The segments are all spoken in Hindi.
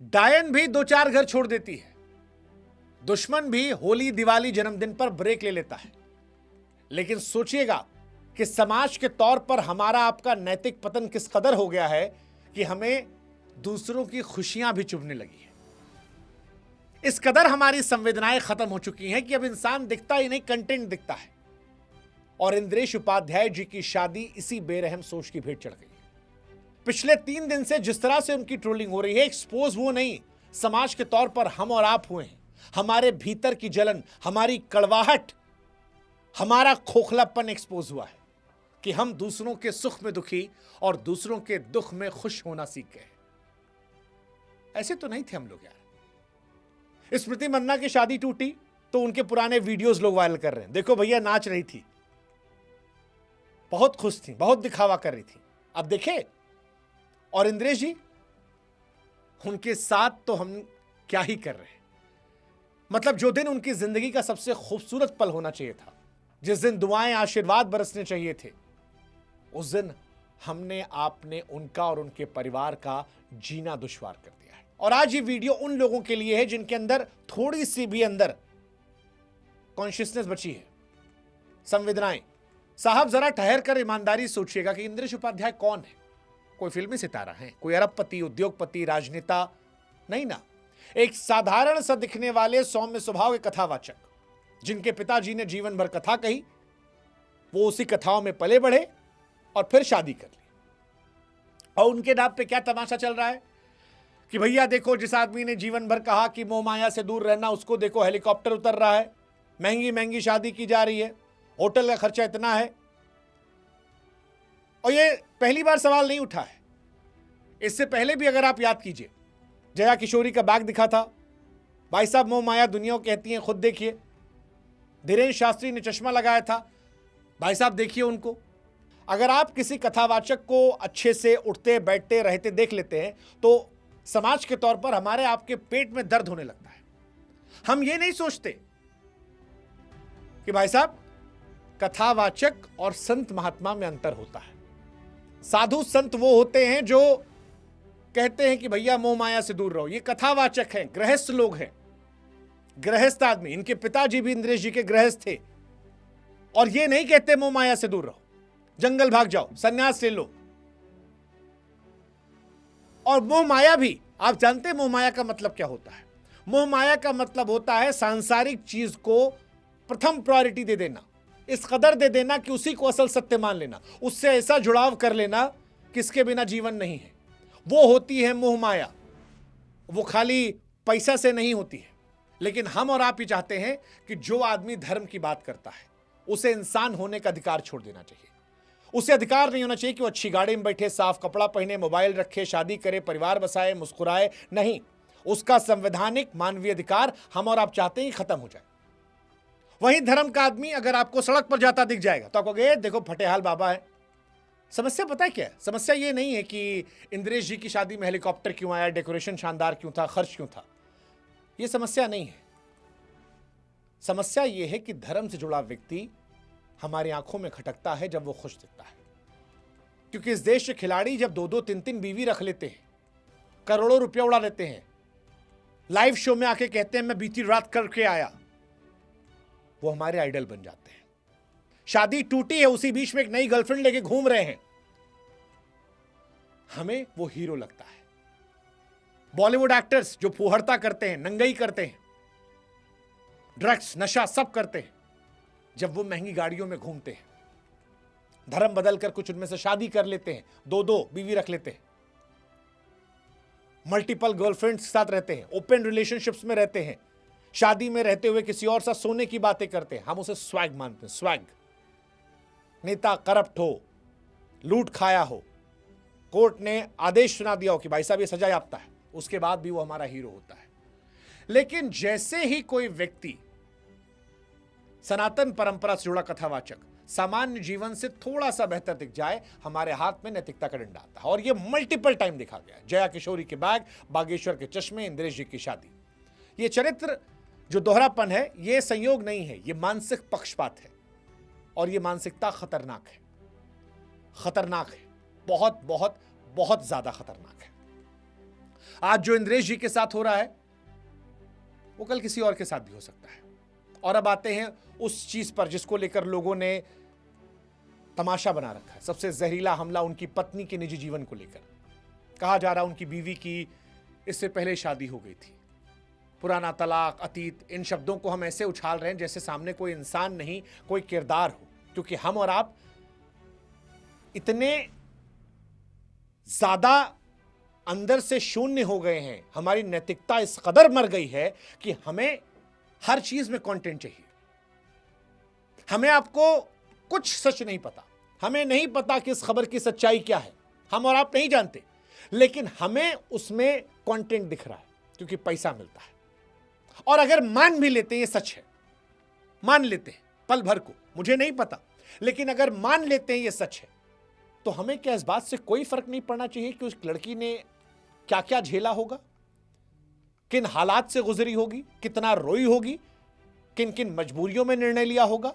डायन भी दो चार घर छोड़ देती है, दुश्मन भी होली दिवाली जन्मदिन पर ब्रेक ले लेता है। लेकिन सोचिएगा कि समाज के तौर पर हमारा आपका नैतिक पतन किस कदर हो गया है कि हमें दूसरों की खुशियां भी चुभने लगी है। इस कदर हमारी संवेदनाएं खत्म हो चुकी हैं कि अब इंसान दिखता ही नहीं, कंटेंट दिखता है। और इंद्रेश उपाध्याय जी की शादी इसी बेरहम सोच की भेंट चढ़ गई है। पिछले 3 दिन से जिस तरह से उनकी ट्रोलिंग हो रही है, एक्सपोज वो नहीं, समाज के तौर पर हम और आप हुए हैं। हमारे भीतर की जलन, हमारी कड़वाहट, हमारा खोखलापन एक्सपोज हुआ है कि हम दूसरों के सुख में दुखी और दूसरों के दुख में खुश होना सीख गए। ऐसे तो नहीं थे हम लोग यार। स्मृति मंदाना की शादी टूटी तो उनके पुराने वीडियोस लोग वायरल कर रहे हैं। देखो भैया नाच रही थी, बहुत खुश थी, बहुत दिखावा कर रही थी। अब देखे, और इंद्रेश जी उनके साथ तो हम क्या ही कर रहे हैं। मतलब जो दिन उनकी जिंदगी का सबसे खूबसूरत पल होना चाहिए था, जिस दिन दुआएं आशीर्वाद बरसने चाहिए थे, उस दिन हमने आपने उनका और उनके परिवार का जीना दुश्वार कर दिया है। और आज ये वीडियो उन लोगों के लिए है जिनके अंदर थोड़ी सी भी अंदर कॉन्शियसनेस बची है, संवेदनाएं। साहब जरा ठहर कर ईमानदारी सोचिएगा कि इंद्रेश उपाध्याय कौन है। कोई फिल्मी सितारा है, कोई अरबपति, उद्योगपति, राजनेता नहीं ना। एक साधारण सा दिखने वाले सौम्य स्वभाव के कथावाचक, जिनके पिताजी ने जीवन भर कथा कही, वो उसी कथाओं में पले बढ़े और फिर शादी कर ली। और उनके नाम पे क्या तमाशा चल रहा है कि भैया देखो, जिस आदमी ने जीवन भर कहा कि मोह माया से दूर रहना, उसको देखो हेलीकॉप्टर उतर रहा है, महंगी महंगी शादी की जा रही है, होटल का खर्चा इतना है। और ये पहली बार सवाल नहीं उठा है। इससे पहले भी अगर आप याद कीजिए, जया किशोरी का बैग दिखा था, भाई साहब मोह माया दुनिया कहती हैं, खुद देखिए। धीरेन्द्र शास्त्री ने चश्मा लगाया था, भाई साहब देखिए उनको। अगर आप किसी कथावाचक को अच्छे से उठते बैठते रहते देख लेते हैं तो समाज के तौर पर हमारे आपके पेट में दर्द होने लगता है। हम ये नहीं सोचते कि भाई साहब कथावाचक और संत महात्मा में अंतर होता है। साधु संत वो होते हैं जो कहते हैं कि भैया मोह माया से दूर रहो। ये कथावाचक हैं, गृहस्थ लोग हैं, गृहस्थ आदमी। इनके पिताजी भी इंद्रेश जी के गृहस्थ थे और ये नहीं कहते मोह माया से दूर रहो, जंगल भाग जाओ, सन्यास ले लो। और मोह माया भी, आप जानते हैं मोह माया का मतलब क्या होता है? मोह माया का मतलब होता है सांसारिक चीज को प्रथम प्रायोरिटी दे देना, इस कदर दे देना कि उसी को असल सत्य मान लेना, उससे ऐसा जुड़ाव कर लेना कि इसके बिना जीवन नहीं है। वो होती है मोह माया। वो खाली पैसा से नहीं होती है। लेकिन हम और आप ही चाहते हैं कि जो आदमी धर्म की बात करता है उसे इंसान होने का अधिकार छोड़ देना चाहिए। उसे अधिकार नहीं होना चाहिए कि वो अच्छी गाड़ी में बैठे, साफ कपड़ा पहने, मोबाइल रखे, शादी करे, परिवार बसाए, मुस्कुराए। नहीं, उसका संवैधानिक मानवीय अधिकार हम और आप चाहते हैं खत्म हो जाए। वहीं धर्म का आदमी अगर आपको सड़क पर जाता दिख जाएगा तो आप कहोगे देखो फटेहाल बाबा है। समस्या पता है क्या है? समस्या ये नहीं है कि इंद्रेश जी की शादी में हेलीकॉप्टर क्यों आया, डेकोरेशन शानदार क्यों था, खर्च क्यों था। ये समस्या नहीं है। समस्या ये है कि धर्म से जुड़ा व्यक्ति हमारी आंखों में खटकता है जब वो खुश दिखता है। क्योंकि इस देश के खिलाड़ी जब 2-2, 3-3 बीवी रख लेते हैं, करोड़ों रुपया उड़ा लेते हैं, लाइव शो में आके कहते हैं मैं बीती रात करके आया, वो हमारे आइडल बन जाते हैं। शादी टूटी है, उसी बीच में एक नई गर्लफ्रेंड लेके घूम रहे हैं, हमें वो हीरो लगता है। बॉलीवुड एक्टर्स जो फुहड़ता करते हैं, नंगई करते हैं, ड्रग्स नशा सब करते हैं, जब वो महंगी गाड़ियों में घूमते हैं, धर्म बदलकर कुछ उनमें से शादी कर लेते हैं, 2-2 बीवी रख लेते हैं, मल्टीपल गर्लफ्रेंड्स के साथ रहते हैं, ओपन रिलेशनशिप्स में रहते हैं, शादी में रहते हुए किसी और साथ सोने की बातें करते हैं, हम उसे स्वैग मानते हैं। स्वैग। नेता करप्ट हो, लूट खाया हो, कोर्ट ने आदेश सुना दिया हो कि भाई साहब ये सजा याफ्ता है, उसके बाद भी वो हमारा हीरो होता है। लेकिन जैसे ही कोई व्यक्ति सनातन परंपरा से जुड़ा कथावाचक सामान्य जीवन से थोड़ा सा बेहतर दिख जाए, हमारे हाथ में नैतिकता का डंडा आता है। और ये मल्टीपल टाइम देखा गया। जया किशोरी के बैग, बागेश्वर के चश्मे, इंद्रेश जी की शादी। ये चरित्र जो दोहरापन है, ये संयोग नहीं है, ये मानसिक पक्षपात है। और ये मानसिकता खतरनाक है, खतरनाक है, बहुत बहुत बहुत ज्यादा खतरनाक है। आज जो इंद्रेश जी के साथ हो रहा है वो कल किसी और के साथ भी हो सकता है। और अब आते हैं उस चीज पर जिसको लेकर लोगों ने तमाशा बना रखा है। सबसे जहरीला हमला उनकी पत्नी के निजी जीवन को लेकर। कहा जा रहा है उनकी बीवी की इससे पहले शादी हो गई थी। पुराना तलाक, अतीत, इन शब्दों को हम ऐसे उछाल रहे हैं जैसे सामने कोई इंसान नहीं, कोई किरदार हो। क्योंकि हम और आप इतने ज्यादा अंदर से शून्य हो गए हैं, हमारी नैतिकता इस कदर मर गई है कि हमें हर चीज में कंटेंट चाहिए। हमें आपको कुछ सच नहीं पता, हमें नहीं पता कि इस खबर की सच्चाई क्या है, हम और आप नहीं जानते, लेकिन हमें उसमें कंटेंट दिख रहा है क्योंकि पैसा मिलता है। और अगर मान भी लेते हैं ये सच है, मान लेते हैं पल भर को, मुझे नहीं पता, लेकिन अगर मान लेते हैं ये सच है, तो हमें क्या इस बात से कोई फर्क नहीं पड़ना चाहिए कि उस लड़की ने क्या क्या झेला होगा, किन हालात से गुजरी होगी, कितना रोई होगी, किन किन मजबूरियों में निर्णय लिया होगा।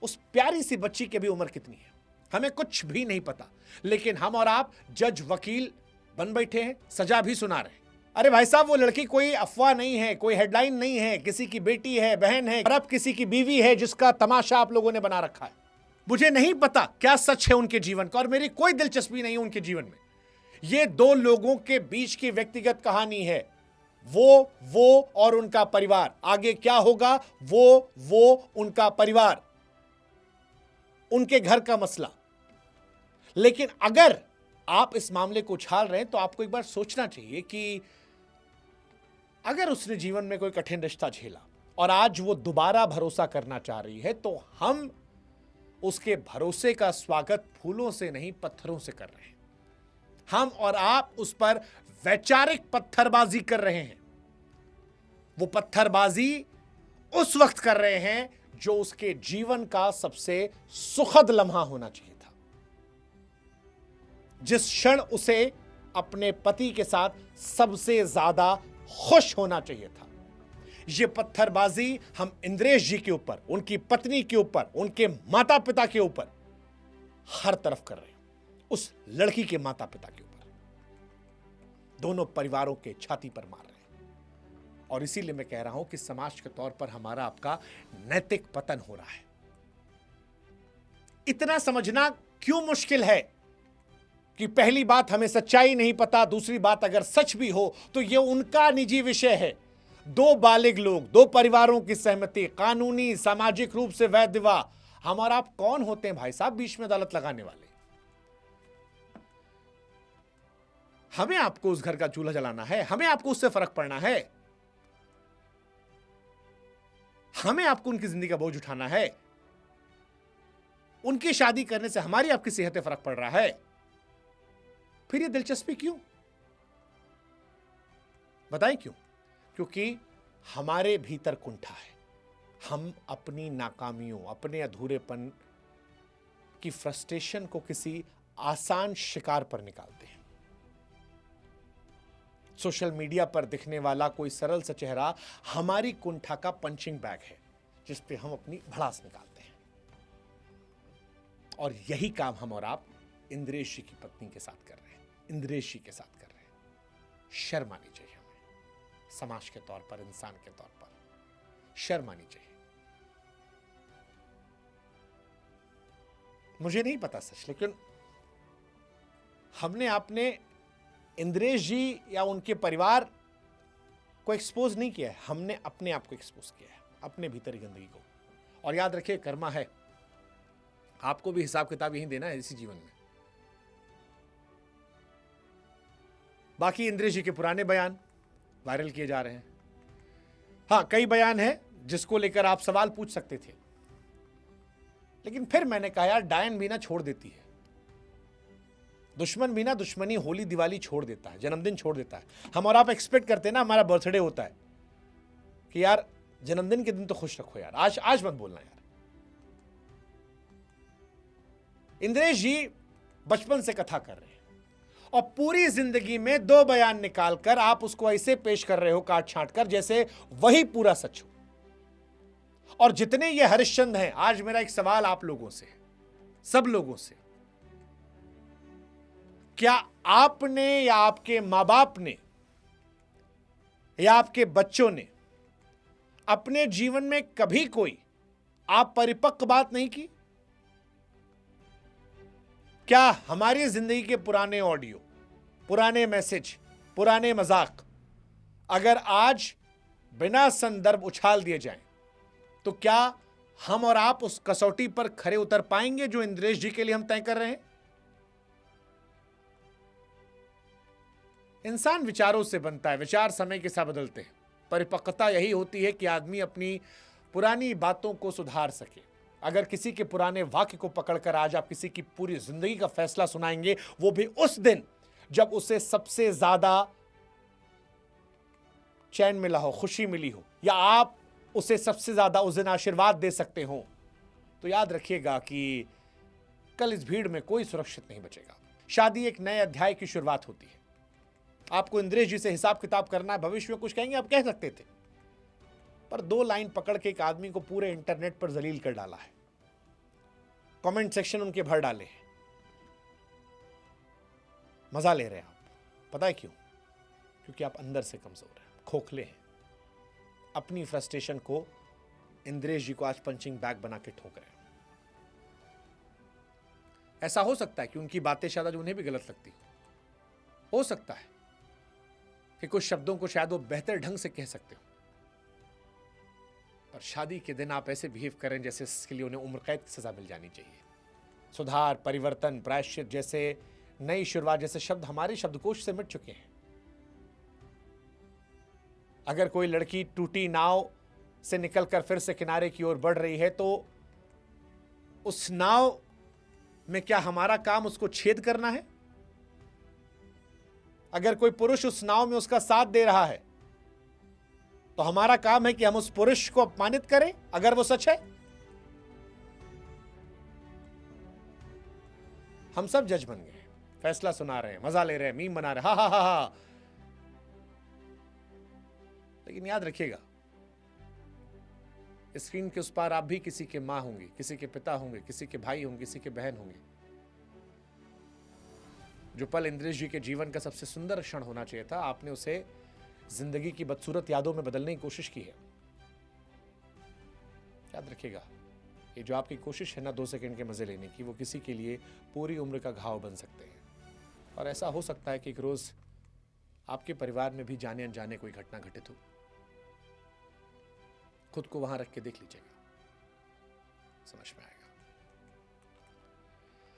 उस प्यारी सी बच्ची की भी उम्र कितनी है, हमें कुछ भी नहीं पता, लेकिन हम और आप जज वकील बन बैठे हैं, सजा भी सुना रहे हैं। अरे भाई साहब, वो लड़की कोई अफवाह नहीं है, कोई हेडलाइन नहीं है, किसी की बेटी है, बहन है, और अब किसी की बीवी है जिसका तमाशा आप लोगों ने बना रखा है। मुझे नहीं पता क्या सच है उनके जीवन का और मेरी कोई दिलचस्पी नहीं है उनके जीवन में। ये दो लोगों के बीच की व्यक्तिगत कहानी है, वो और उनका परिवार। आगे क्या होगा वो उनका परिवार, उनके घर का मसला। लेकिन अगर आप इस मामले को उछाल रहे हैं तो आपको एक बार सोचना चाहिए कि अगर उसने जीवन में कोई कठिन रिश्ता झेला और आज वो दोबारा भरोसा करना चाह रही है, तो हम उसके भरोसे का स्वागत फूलों से नहीं पत्थरों से कर रहे हैं। हम और आप उस पर वैचारिक पत्थरबाजी कर रहे हैं। वो पत्थरबाजी उस वक्त कर रहे हैं जो उसके जीवन का सबसे सुखद लम्हा होना चाहिए था, जिस क्षण उसे अपने पति के साथ सबसे ज्यादा खुश होना चाहिए था। ये पत्थरबाजी हम इंद्रेश जी के ऊपर, उनकी पत्नी के ऊपर, उनके माता पिता के ऊपर, हर तरफ कर रहे हैं। उस लड़की के माता पिता के ऊपर, दोनों परिवारों के छाती पर मार रहे हैं। और इसीलिए मैं कह रहा हूं कि समाज के तौर पर हमारा आपका नैतिक पतन हो रहा है। इतना समझना क्यों मुश्किल है कि पहली बात हमें सच्चाई नहीं पता, दूसरी बात अगर सच भी हो तो यह उनका निजी विषय है। दो बालिग लोग, दो परिवारों की सहमति, कानूनी सामाजिक रूप से वैध विवाह। हम और आप कौन होते हैं भाई साहब बीच में अदालत लगाने वाले? हमें आपको उस घर का चूल्हा जलाना है, हमें आपको उससे फर्क पड़ना है, हमें आपको उनकी जिंदगी का बोझ उठाना है। उनकी शादी करने से हमारी आपकी सेहत पे फर्क पड़ रहा है, फिर ये दिलचस्पी क्यों? बताएं क्यों? क्योंकि हमारे भीतर कुंठा है। हम अपनी नाकामियों, अपने अधूरेपन की फ्रस्ट्रेशन को किसी आसान शिकार पर निकालते हैं। सोशल मीडिया पर दिखने वाला कोई सरल सा चेहरा हमारी कुंठा का पंचिंग बैग है जिस पे हम अपनी भड़ास निकालते हैं। और यही काम हम और आप इंद्रेश जी की पत्नी के साथ कर रहे हैं, इंद्रेश जी के साथ कर रहे हैं। शर्म आनी चाहिए हमें, समाज के तौर पर, इंसान के तौर पर शर्म आनी चाहिए। मुझे नहीं पता सच, लेकिन हमने आपने इंद्रेश जी या उनके परिवार को एक्सपोज नहीं किया है, हमने अपने आप को एक्सपोज किया है, अपने भीतर की गंदगी को। और याद रखिए, कर्मा है, आपको भी हिसाब किताब यही देना है इसी जीवन में। बाकी इंद्रेश जी के पुराने बयान वायरल किए जा रहे हैं। हाँ, कई बयान हैं जिसको लेकर आप सवाल पूछ सकते थे, लेकिन फिर मैंने कहा यार, डायन भी ना छोड़ देती है, दुश्मन भी ना दुश्मनी, होली दिवाली छोड़ देता है, जन्मदिन छोड़ देता है। हम और आप एक्सपेक्ट करते हैं ना, हमारा बर्थडे होता है कि यार जन्मदिन के दिन तो खुश रखो यार, आज मत बोलना यार। इंद्रेश जी बचपन से कथा कर रहे हैं और पूरी जिंदगी में दो बयान निकालकर आप उसको ऐसे पेश कर रहे हो काट छांट कर जैसे वही पूरा सच हो। और जितने ये हरिश्चंद्र हैं, आज मेरा एक सवाल आप लोगों से, सब लोगों से, क्या आपने या आपके मां बाप ने या आपके बच्चों ने अपने जीवन में कभी कोई आप परिपक्व बात नहीं की? क्या हमारी जिंदगी के पुराने ऑडियो, पुराने मैसेज, पुराने मजाक अगर आज बिना संदर्भ उछाल दिए जाएं, तो क्या हम और आप उस कसौटी पर खरे उतर पाएंगे जो इंद्रेश जी के लिए हम तय कर रहे हैं? इंसान विचारों से बनता है, विचार समय के साथ बदलते हैं। परिपक्वता यही होती है कि आदमी अपनी पुरानी बातों को सुधार सके। अगर किसी के पुराने वाक्य को पकड़कर आज आप किसी की पूरी जिंदगी का फैसला सुनाएंगे, वो भी उस दिन जब उसे सबसे ज्यादा चैन मिला हो, खुशी मिली हो, या आप उसे सबसे ज्यादा उस दिन आशीर्वाद दे सकते हो, तो याद रखिएगा कि कल इस भीड़ में कोई सुरक्षित नहीं बचेगा। शादी एक नए अध्याय की शुरुआत होती है। आपको इंद्रेश जी से हिसाब किताब करना है, भविष्य में कुछ कहेंगे, आप कह सकते थे, पर 2 लाइन पकड़ के एक आदमी को पूरे इंटरनेट पर जलील कर डाला है। कमेंट सेक्शन उनके भर डाले हैं। मजा ले रहे हैं आप। पता है क्यों? क्योंकि आप अंदर से कमजोर हैं, खोखले हैं। अपनी फ्रस्ट्रेशन को इंद्रेश जी को आज पंचिंग बैग बना के ठोक रहे हैं। ऐसा हो सकता है कि उनकी बातें शायद आज उन्हें भी गलत लगती हो सकता है कि कुछ शब्दों को शायद वो बेहतर ढंग से कह सकते हो, पर शादी के दिन आप ऐसे बिहेव करें जैसे इसके लिए उन्हें उम्र कैद की सजा मिल जानी चाहिए। सुधार, परिवर्तन, प्रायश्चित जैसे, नई शुरुआत जैसे शब्द हमारे शब्दकोश से मिट चुके हैं। अगर कोई लड़की टूटी नाव से निकलकर फिर से किनारे की ओर बढ़ रही है, तो उस नाव में क्या हमारा काम उसको छेद करना है? अगर कोई पुरुष उस नाव में उसका साथ दे रहा है, तो हमारा काम है कि हम उस पुरुष को अपमानित करें अगर वो सच है? हम सब जज बन गए, फैसला सुना रहे हैं, मजा ले रहे हैं, मीम बना रहे हैं, हा हा हा हा। लेकिन याद रखिएगा, स्क्रीन के उस पार आप भी किसी के मां होंगे, किसी के पिता होंगे, किसी के भाई होंगे, किसी के बहन होंगे। जो पल इंद्रेश जी के जीवन का सबसे सुंदर क्षण होना चाहिए था, आपने उसे जिंदगी की बदसूरत यादों में बदलने की कोशिश की है। याद रखिएगा, ये जो आपकी कोशिश है ना 2 सेकंड के मजे लेने की, वो किसी के लिए पूरी उम्र का घाव बन सकते हैं। और ऐसा हो सकता है कि एक रोज आपके परिवार में भी जाने अनजाने कोई घटना घटित हो। खुद को वहां रख के देख लीजिएगा, समझ में आएगा।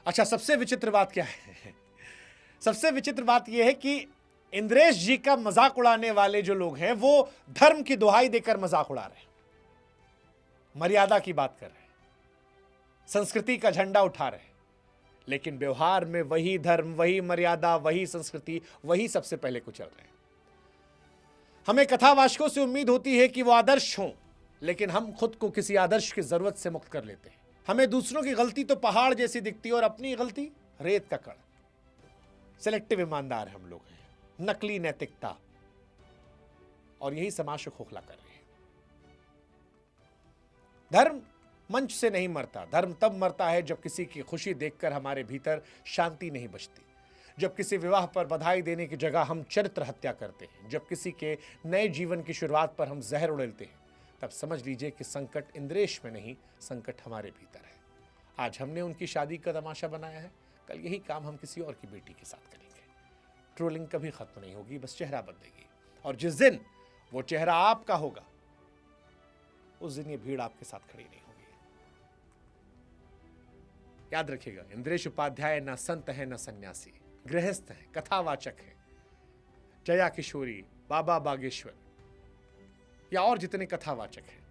अच्छा, सबसे विचित्र बात क्या है? सबसे विचित्र बात यह है कि इंद्रेश जी का मजाक उड़ाने वाले जो लोग हैं, वो धर्म की दुहाई देकर मजाक उड़ा रहे हैं, मर्यादा की बात कर रहे हैं, संस्कृति का झंडा उठा रहे हैं, लेकिन व्यवहार में वही धर्म, वही मर्यादा, वही संस्कृति, वही सबसे पहले कुचल रहे हैं। हमें कथावाचकों से उम्मीद होती है कि वो आदर्श हों, लेकिन हम खुद को किसी आदर्श की जरूरत से मुक्त कर लेते हैं। हमें दूसरों की गलती तो पहाड़ जैसी दिखती है और अपनी गलती रेत का कण। सिलेक्टिव ईमानदार हम लोग हैं, नकली नैतिकता, और यही समाज को खोखला कर रही है। धर्म मंच से नहीं मरता। धर्म तब मरता है जब किसी की खुशी देखकर हमारे भीतर शांति नहीं बचती, जब किसी विवाह पर बधाई देने की जगह हम चरित्र हत्या करते हैं, जब किसी के नए जीवन की शुरुआत पर हम जहर उड़ेलते हैं, तब समझ लीजिए कि संकट इंद्रेश में नहीं, संकट हमारे भीतर है। आज हमने उनकी शादी का तमाशा बनाया है, कल यही काम हम किसी और की बेटी के साथ करेंगे। ट्रोलिंग कभी खत्म नहीं होगी, बस चेहरा बदलेगी, और जिस दिन वो चेहरा आपका होगा, उस दिन ये भीड़ आपके साथ खड़ी नहीं होगी। याद रखिएगा, इंद्रेश उपाध्याय ना संत है ना सन्यासी, गृहस्थ है, कथावाचक है। जया किशोरी, बाबा बागेश्वर या और जितने कथावाचक हैं,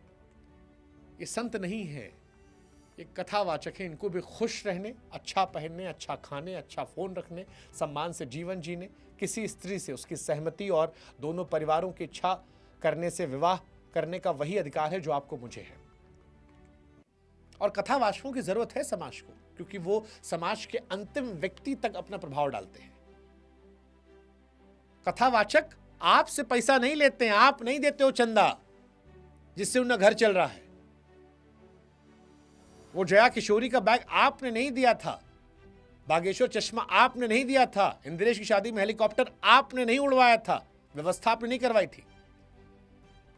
ये संत नहीं है, ये कथावाचक है। इनको भी खुश रहने, अच्छा पहनने, अच्छा खाने, अच्छा फोन रखने, सम्मान से जीवन जीने, किसी स्त्री से उसकी सहमति और दोनों परिवारों की इच्छा करने से विवाह करने का वही अधिकार है जो आपको मुझे है। और कथावाचकों की जरूरत है समाज को, क्योंकि वो समाज के अंतिम व्यक्ति तक अपना प्रभाव डालते हैं। कथावाचक आपसे पैसा नहीं लेते हैं, आप नहीं देते हो चंदा जिससे उनका घर चल रहा है। वो जया किशोरी का बैग आपने नहीं दिया था, बागेश्वर चश्मा आपने नहीं दिया था, इंद्रेश की शादी में हेलीकॉप्टर आपने नहीं उड़वाया था, व्यवस्था आपने नहीं करवाई थी।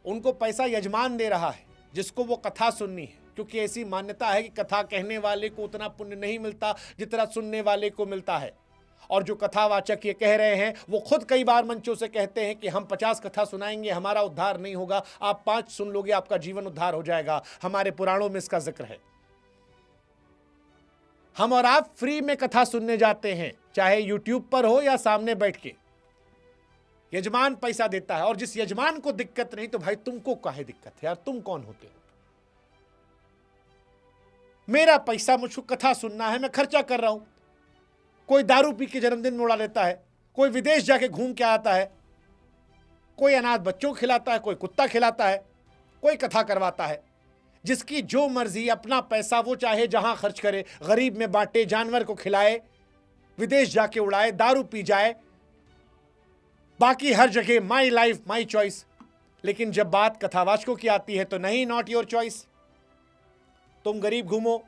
उनको पैसा यजमान दे रहा है जिसको वो कथा सुननी है, क्योंकि ऐसी मान्यता है कि कथा कहने वाले को उतना पुण्य नहीं मिलता जितना सुनने वाले को मिलता है। और जो कथावाचक ये कह रहे हैं वो खुद कई बार मंचों से कहते हैं कि हम 50 कथा सुनाएंगे, हमारा उद्धार नहीं होगा, आप 5 सुन लोगे आपका जीवन उद्धार हो जाएगा। हमारे पुराणों में इसका जिक्र है। हम और आप फ्री में कथा सुनने जाते हैं, चाहे यूट्यूब पर हो या सामने बैठ के। यजमान पैसा देता है, और जिस यजमान को दिक्कत नहीं तो भाई तुमको काहे दिक्कत है यार, तुम कौन होते हो? मेरा पैसा, मुझको कथा सुनना है, मैं खर्चा कर रहा हूं। कोई दारू पी के जन्मदिन में उड़ा लेता है, कोई विदेश जाके घूम के आता है, कोई अनाथ बच्चों को खिलाता है, कोई कुत्ता खिलाता है, कोई कथा करवाता है। जिसकी जो मर्जी, अपना पैसा वो चाहे जहां खर्च करे, गरीब में बांटे, जानवर को खिलाए, विदेश जाके उड़ाए, दारू पी जाए, बाकी हर जगह माई लाइफ माई चॉइस। लेकिन जब बात कथावाचकों की आती है तो नहीं, नॉट योर चॉइस। तुम गरीब घूमो,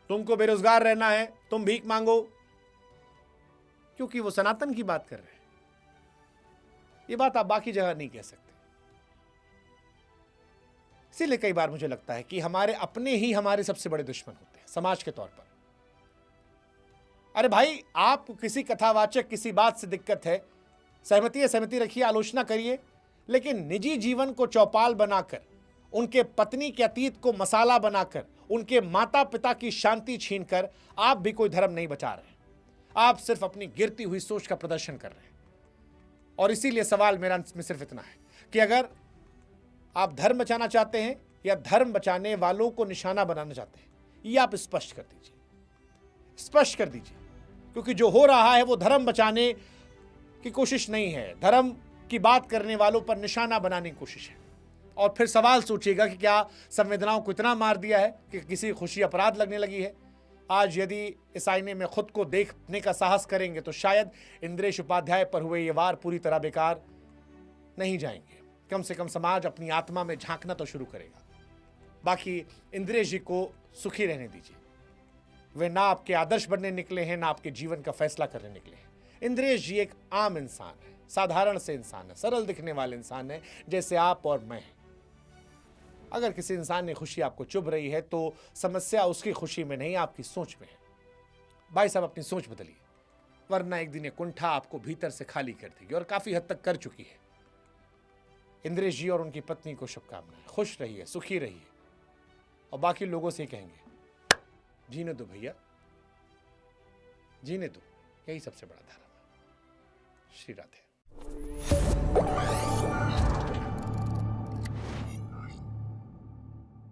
तुमको बेरोजगार रहना है, तुम भीख मांगो, क्योंकि वो सनातन की बात कर रहे हैं। ये बात आप बाकी जगह नहीं कह सकते। इसीलिए कई बार मुझे लगता है कि हमारे अपने ही हमारे सबसे बड़े दुश्मन होते हैं समाज के तौर पर। अरे भाई, आपको किसी कथावाचक किसी बात से दिक्कत है, सहमति है, सहमति रखिए, आलोचना करिए, लेकिन निजी जीवन को चौपाल बनाकर, उनके पत्नी के अतीत को मसाला बनाकर, उनके माता पिता की शांति छीनकर आप भी कोई धर्म नहीं बचा रहे। आप सिर्फ अपनी गिरती हुई सोच का प्रदर्शन कर रहे हैं। और इसीलिए सवाल मेरा अंत में सिर्फ इतना है कि अगर आप धर्म बचाना चाहते हैं या धर्म बचाने वालों को निशाना बनाना चाहते हैं, ये आप स्पष्ट कर दीजिए, स्पष्ट कर दीजिए। क्योंकि जो हो रहा है वो धर्म बचाने की कोशिश नहीं है, धर्म की बात करने वालों पर निशाना बनाने की कोशिश है। और फिर सवाल सोचिएगा कि क्या संवेदनाओं को इतना मार दिया है कि किसी खुशी अपराध लगने लगी है। आज यदि इस आईने में खुद को देखने का साहस करेंगे तो शायद इंद्रेश उपाध्याय पर हुए ये वार पूरी तरह बेकार नहीं जाएंगे। कम से कम समाज अपनी आत्मा में झांकना तो शुरू करेगा। बाकी इंद्रेश जी को सुखी रहने दीजिए। वे ना आपके आदर्श बनने निकले हैं, ना आपके जीवन का फैसला करने निकले हैं। इंद्रेश जी एक आम इंसान है, साधारण से इंसान है, सरल दिखने वाले इंसान है, जैसे आप और मैं हैं। अगर किसी इंसान ने खुशी आपको चुभ रही है तो समस्या उसकी खुशी में नहीं, आपकी सोच में है। भाई साहब, अपनी सोच बदलिए, वरना एक दिन ये कुंठा आपको भीतर से खाली कर देगी, और काफी हद तक कर चुकी है। इंद्रेश जी और उनकी पत्नी को शुभकामनाएं। खुश रहिए, सुखी रहिए, और बाकी लोगों से कहेंगे जीने दो भैया, जीने दो, यही सबसे बड़ा धर्म है। श्री राधे।